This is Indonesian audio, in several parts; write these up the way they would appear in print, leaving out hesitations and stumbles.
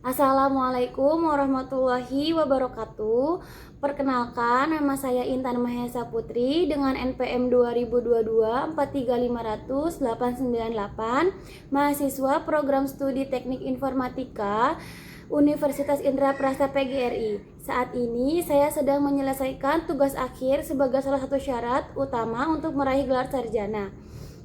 Assalamualaikum warahmatullahi wabarakatuh. Perkenalkan, nama saya Intan Mahesa Putri dengan NPM 2022 43500898, mahasiswa Program Studi Teknik Informatika Universitas Indraprasta PGRI. Saat ini saya sedang menyelesaikan tugas akhir sebagai salah satu syarat utama untuk meraih gelar sarjana.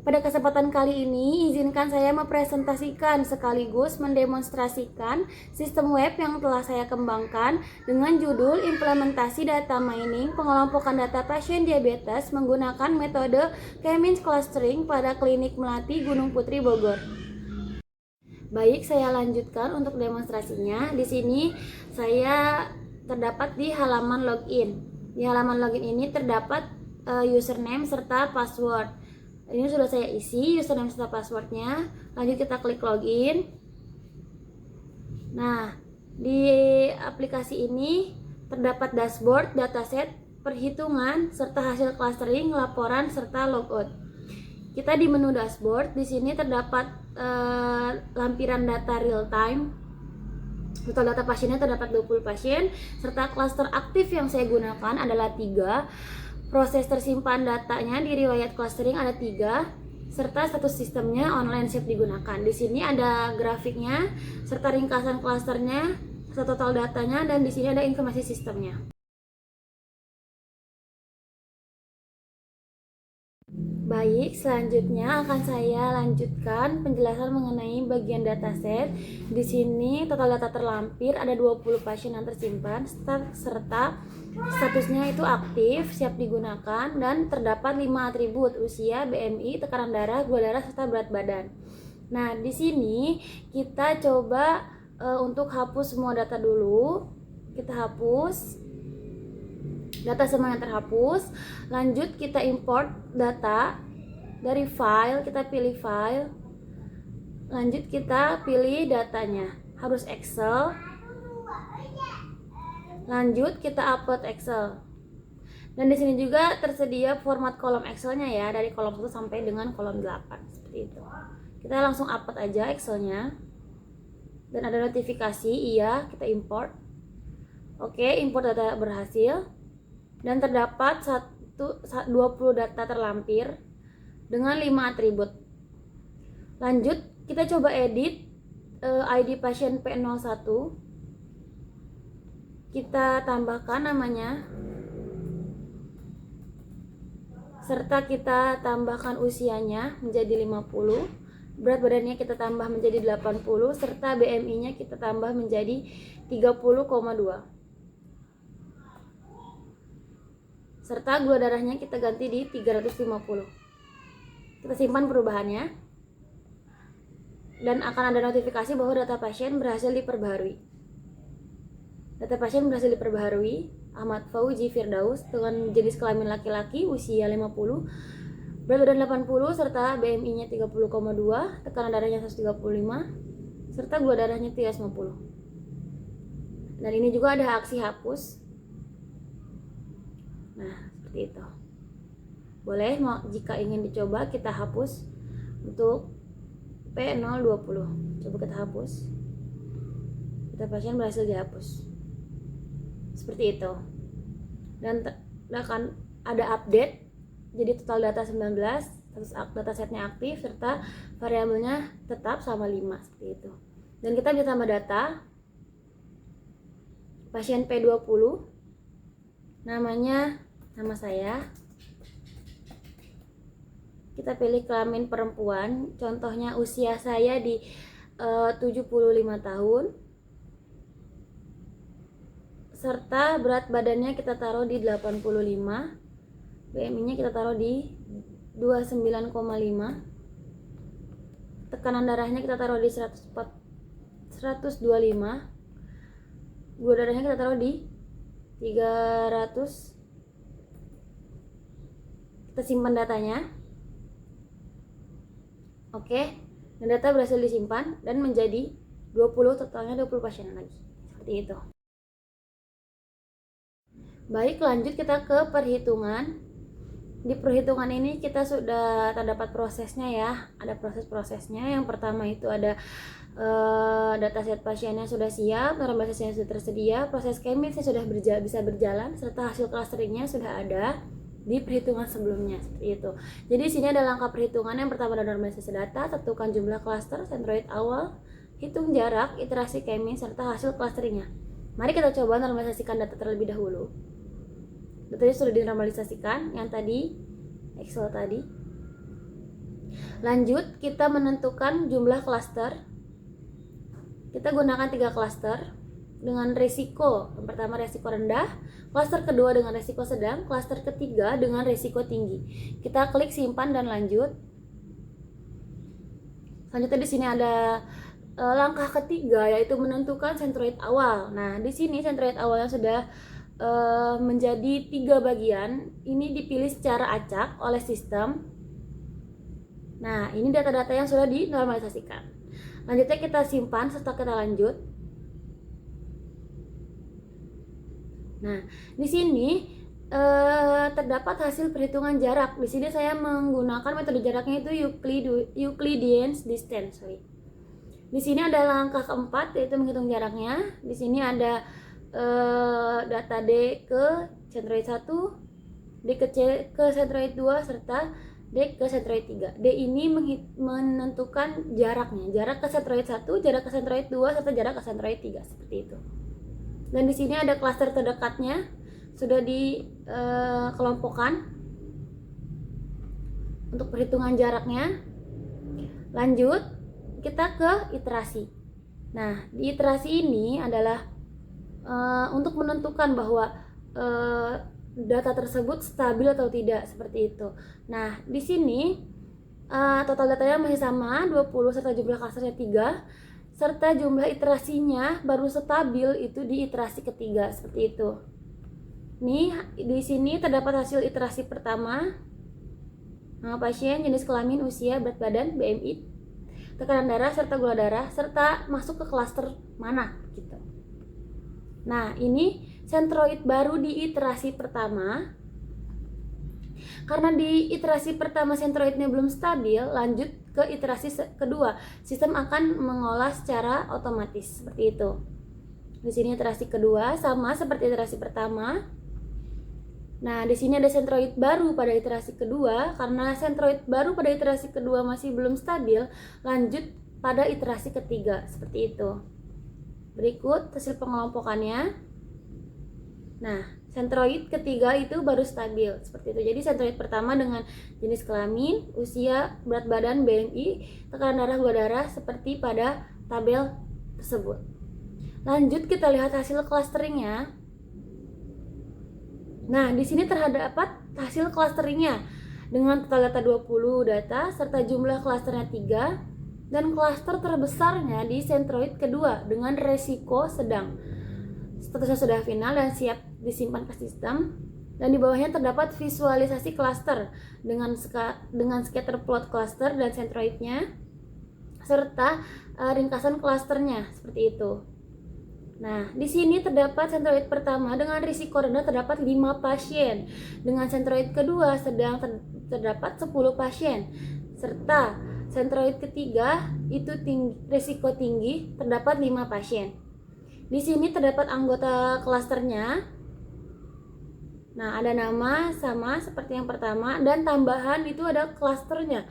Pada kesempatan kali ini, izinkan saya mempresentasikan sekaligus mendemonstrasikan sistem web yang telah saya kembangkan dengan judul Implementasi Data Mining Pengelompokan Data Pasien Diabetes menggunakan metode K-means Clustering pada Klinik Melati Gunung Putri Bogor. Baik, saya lanjutkan untuk demonstrasinya. Di sini saya terdapat di halaman login. Di halaman login ini terdapat username serta password. Ini sudah saya isi username serta passwordnya. Lanjut kita klik login. Nah, di aplikasi ini terdapat dashboard, dataset, perhitungan, serta hasil clustering, laporan, serta logout. Kita di menu dashboard, di sini terdapat lampiran data real time. Total data pasiennya terdapat 20 pasien, serta cluster aktif yang saya gunakan adalah 3. Proses tersimpan datanya di riwayat clustering ada 3, serta status sistemnya online siap digunakan. Di sini ada grafiknya, serta ringkasan clusternya, serta total datanya, dan di sini ada informasi sistemnya. Baik, selanjutnya akan saya lanjutkan penjelasan mengenai bagian dataset. Di sini total data terlampir ada 20 pasien yang tersimpan serta statusnya itu aktif, siap digunakan, dan terdapat 5 atribut: usia, BMI, tekanan darah, gula darah, serta berat badan. Nah, di sini kita coba untuk hapus semua data dulu. Kita hapus data semuanya terhapus. Lanjut kita import data dari file, kita pilih file. Lanjut kita pilih datanya, harus Excel. Lanjut kita upload Excel. Dan di sini juga tersedia format kolom Excelnya ya, dari kolom 1 sampai dengan kolom 8 seperti itu. Kita langsung upload aja Excelnya. Dan ada notifikasi, iya, kita import. Oke, import data berhasil. Dan terdapat 20 data terlampir dengan 5 atribut. Lanjut kita coba edit ID pasien P01. Kita tambahkan namanya, serta kita tambahkan usianya menjadi 50, berat badannya kita tambah menjadi 80, serta BMI-nya kita tambah menjadi 30,2. Serta gula darahnya kita ganti di 350. Kita simpan perubahannya, dan akan ada notifikasi bahwa data pasien berhasil diperbaharui. Data pasien berhasil diperbaharui, Ahmad Fauzi Firdaus, dengan jenis kelamin laki-laki, usia 50, berat badan 80, serta BMI-nya 30,2, tekanan darahnya 135, serta gula darahnya 350. Dan ini juga ada aksi hapus. Nah, seperti itu. Boleh jika ingin dicoba kita hapus untuk P020. Coba kita hapus. Data pasien berhasil dihapus. Seperti itu. Dan akan ada update. Jadi total data 19, status datasetnya aktif, serta variabelnya tetap sama 5 seperti itu. Dan kita bisa tambah data pasien P20. Namanya nama saya. Kita pilih kelamin perempuan, contohnya usia saya di 75 tahun, serta berat badannya kita taruh di 85, BMI-nya kita taruh di 29,5, tekanan darahnya kita taruh di 125, gula darahnya kita taruh di 300. Kita simpan datanya. Oke, dan data berhasil disimpan dan menjadi 20, totalnya 20 pasien lagi. Seperti itu. Baik, lanjut kita ke perhitungan. Di perhitungan ini kita sudah terdapat prosesnya ya, ada proses-prosesnya. Yang pertama itu ada dataset pasiennya sudah siap, normalisasinya sudah tersedia, proses chemisnya sudah bisa berjalan, serta hasil clusteringnya sudah ada di perhitungan sebelumnya, seperti itu. Jadi sini ada langkah perhitungan. Yang pertama ada normalisasi data, tentukan jumlah cluster, centroid awal, hitung jarak, iterasi chemis, serta hasil clusteringnya. Mari kita coba normalisasikan data terlebih dahulu. Datanya sudah dinormalisasikan yang tadi Excel tadi. Lanjut kita menentukan jumlah cluster. Kita gunakan 3 cluster dengan resiko. Yang pertama resiko rendah, cluster kedua dengan resiko sedang, cluster ketiga dengan resiko tinggi. Kita klik simpan dan lanjut. Selanjutnya di sini ada langkah ketiga, yaitu menentukan centroid awal. Nah, di sini centroid awalnya sudah menjadi 3 bagian. Ini dipilih secara acak oleh sistem. Nah, ini data-data yang sudah dinormalisasikan. Lanjutnya kita simpan setelah kita lanjut. Nah, di sini terdapat hasil perhitungan jarak. Di sini saya menggunakan metode jaraknya itu Euclidean distance. Di sini ada langkah keempat, yaitu menghitung jaraknya. Di sini ada data D ke centroid 1, D ke centroid 2, serta D ke centroid 3. D ini menentukan jaraknya, jarak ke centroid 1, jarak ke centroid 2, serta jarak ke centroid 3, seperti itu. Dan di sini ada klaster terdekatnya, sudah dikelompokkan untuk perhitungan jaraknya. Lanjut, kita ke iterasi. Nah, di iterasi ini adalah untuk menentukan bahwa data tersebut stabil atau tidak, seperti itu. Nah, di sini total datanya masih sama 20, serta jumlah clusternya 3, serta jumlah iterasinya baru stabil itu di iterasi ketiga, seperti itu. Nih, di sini terdapat hasil iterasi pertama. Nama pasien, jenis kelamin, usia, berat badan, BMI, tekanan darah, serta gula darah, serta masuk ke klaster mana gitu. Nah, ini centroid baru di iterasi pertama. Karena di iterasi pertama centroidnya belum stabil, lanjut ke iterasi kedua. Sistem akan mengolah secara otomatis, seperti itu. Di sini iterasi kedua sama seperti iterasi pertama. Nah, di sini ada centroid baru pada iterasi kedua. Karena centroid baru pada iterasi kedua masih belum stabil, lanjut pada iterasi ketiga, seperti itu. Berikut hasil pengelompokannya. Nah, centroid ketiga itu baru stabil, seperti itu. Jadi centroid pertama dengan jenis kelamin, usia, berat badan, BMI, tekanan darah, gula darah, seperti pada tabel tersebut. Lanjut kita lihat hasil clusteringnya. Nah, di sini terdapat hasil clusteringnya dengan total data 20 data serta jumlah clusternya 3. Dan klaster terbesarnya di centroid kedua dengan resiko sedang. Statusnya sudah final dan siap disimpan ke sistem. Dan di bawahnya terdapat visualisasi klaster dengan scatter plot klaster dan centroidnya, serta ringkasan klasternya, seperti itu. Nah, di sini terdapat centroid pertama dengan risiko rendah terdapat 5 pasien. Dengan centroid kedua sedang terdapat 10 pasien. Serta centroid ketiga itu risiko tinggi terdapat 5 pasien. Di sini terdapat anggota klasternya. Nah, ada nama sama seperti yang pertama dan tambahan itu ada klasternya.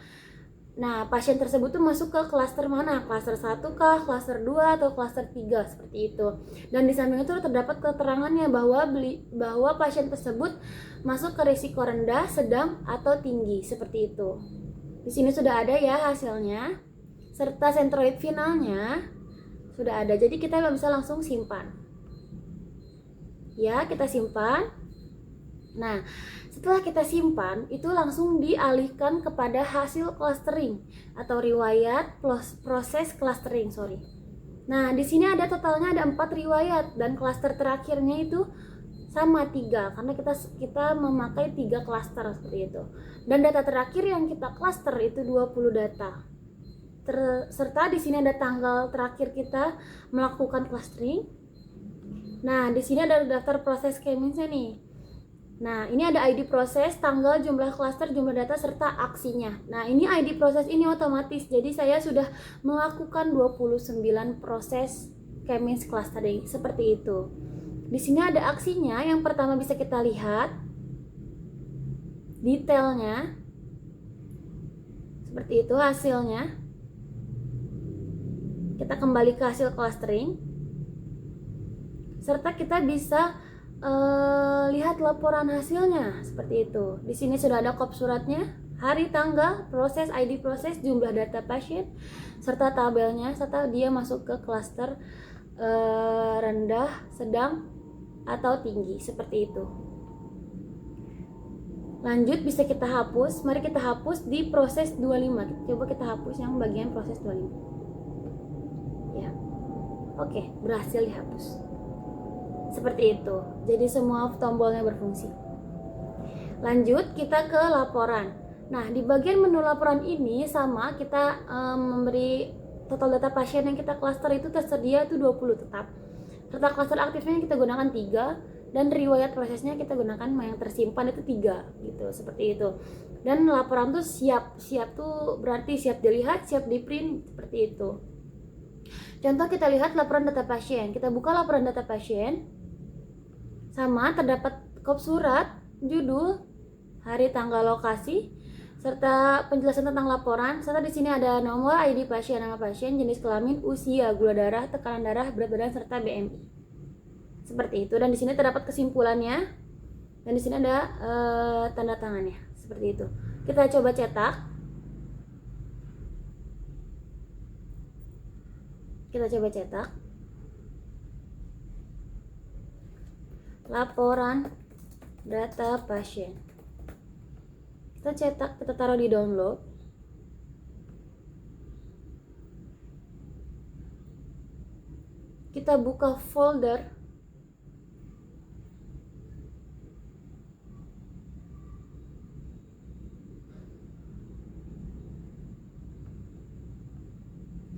Nah, pasien tersebut tuh masuk ke klaster mana? Klaster 1 kah, klaster 2 atau klaster 3, seperti itu. Dan di samping itu terdapat keterangannya bahwa pasien tersebut masuk ke risiko rendah, sedang atau tinggi, seperti itu. Di sini sudah ada ya hasilnya, serta centroid finalnya sudah ada. Jadi kita bisa langsung simpan. Ya, kita simpan. Nah, setelah kita simpan, itu langsung dialihkan kepada hasil clustering atau riwayat proses clustering, Nah, di sini ada totalnya ada 4 riwayat dan klaster terakhirnya itu sama 3 karena kita memakai 3 klaster seperti itu. Dan data terakhir yang kita klaster itu 20 data. Serta di sini ada tanggal terakhir kita melakukan clustering. Nah, di sini ada daftar proses chemisnya nih. Nah, ini ada ID proses, tanggal, jumlah klaster, jumlah data, serta aksinya. Nah, ini ID proses ini otomatis. Jadi saya sudah melakukan 29 proses K-means clustering seperti itu. Di sini ada aksinya. Yang pertama bisa kita lihat detailnya. Seperti itu hasilnya. Kita kembali ke hasil clustering. Serta kita bisa lihat laporan hasilnya seperti itu. Di sini sudah ada kop suratnya, hari, tanggal, proses, ID proses, jumlah data pasien, serta tabelnya, serta dia masuk ke klaster rendah, sedang, atau tinggi seperti itu. Lanjut bisa kita hapus. Mari kita hapus di proses 25. Coba kita hapus yang bagian proses 25. Ya. Oke, berhasil dihapus. Seperti itu. Jadi semua tombolnya berfungsi. Lanjut kita ke laporan. Nah, di bagian menu laporan ini sama kita memberi total data pasien yang kita klaster itu tersedia itu 20 tetap. Serta klaster aktifnya kita gunakan 3 dan riwayat prosesnya kita gunakan yang tersimpan itu 3 gitu, seperti itu. Dan laporan tuh siap. Siap tuh berarti siap dilihat, siap di print seperti itu. Contoh kita lihat laporan data pasien. Kita buka laporan data pasien. Sama terdapat kop surat, judul, hari, tanggal, lokasi, serta penjelasan tentang laporan. Serta di sini ada nomor, ID pasien, nama pasien, jenis kelamin, usia, gula darah, tekanan darah, berat badan, serta BMI. Seperti itu. Dan di sini terdapat kesimpulannya. Dan di sini ada tanda tangannya. Seperti itu. Kita coba cetak. Kita coba cetak. Laporan data pasien. Kita cetak, kita taruh di download. Kita buka folder.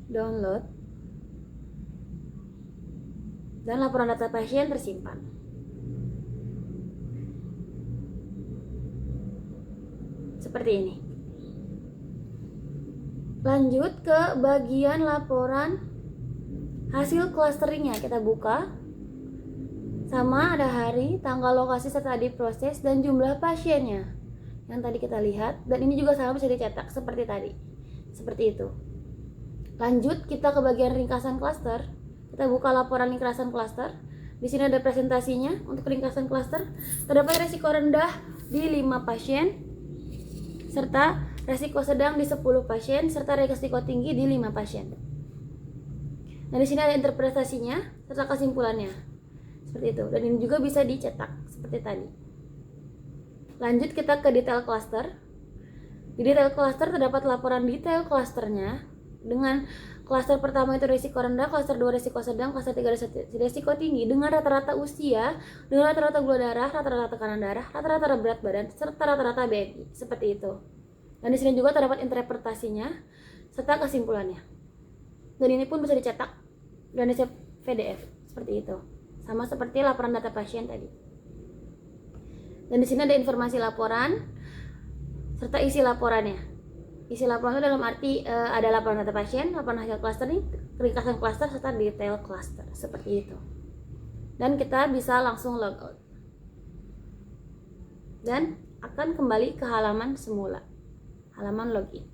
Download. Dan laporan data pasien tersimpan. Seperti ini. Lanjut ke bagian laporan hasil clusteringnya. Kita buka. Sama ada hari, tanggal, lokasi, serta ID proses, dan jumlah pasiennya yang tadi kita lihat. Dan ini juga sama bisa dicetak seperti tadi. Seperti itu. Lanjut kita ke bagian ringkasan cluster. Kita buka laporan ringkasan cluster. Di sini ada presentasinya untuk ringkasan cluster. Terdapat resiko rendah di 5 pasien. Serta resiko sedang di 10 pasien, serta resiko tinggi di 5 pasien. Nah, di sini ada interpretasinya serta kesimpulannya. Seperti itu. Dan ini juga bisa dicetak seperti tadi. Lanjut kita ke detail cluster. Di detail cluster terdapat laporan detail clusternya dengan cluster pertama itu risiko rendah, cluster 2 risiko sedang, cluster 3 risiko tinggi dengan rata-rata usia, dengan rata-rata gula darah, rata-rata tekanan darah, rata-rata berat badan, serta rata-rata BMI. Seperti itu. Dan di sini juga terdapat interpretasinya serta kesimpulannya. Dan ini pun bisa dicetak dan di PDF seperti itu. Sama seperti laporan data pasien tadi. Dan di sini ada informasi laporan serta isi laporannya. Isi laporan itu dalam arti ada laporan data pasien, laporan hasil clustering, ringkasan cluster, serta detail cluster seperti itu. Dan kita bisa langsung logout dan akan kembali ke halaman semula, halaman login.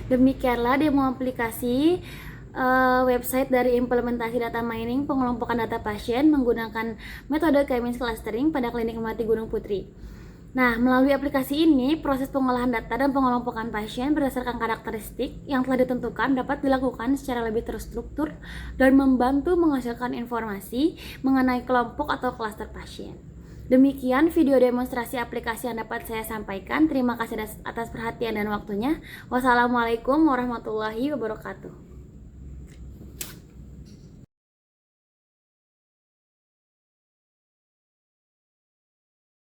Demikianlah demo aplikasi website dari implementasi data mining pengelompokan data pasien menggunakan metode K-means clustering pada Klinik Melati Gunung Putri. Nah, melalui aplikasi ini, proses pengolahan data dan pengelompokan pasien berdasarkan karakteristik yang telah ditentukan dapat dilakukan secara lebih terstruktur dan membantu menghasilkan informasi mengenai kelompok atau klaster pasien. Demikian video demonstrasi aplikasi yang dapat saya sampaikan. Terima kasih atas perhatian dan waktunya. Wassalamualaikum warahmatullahi wabarakatuh.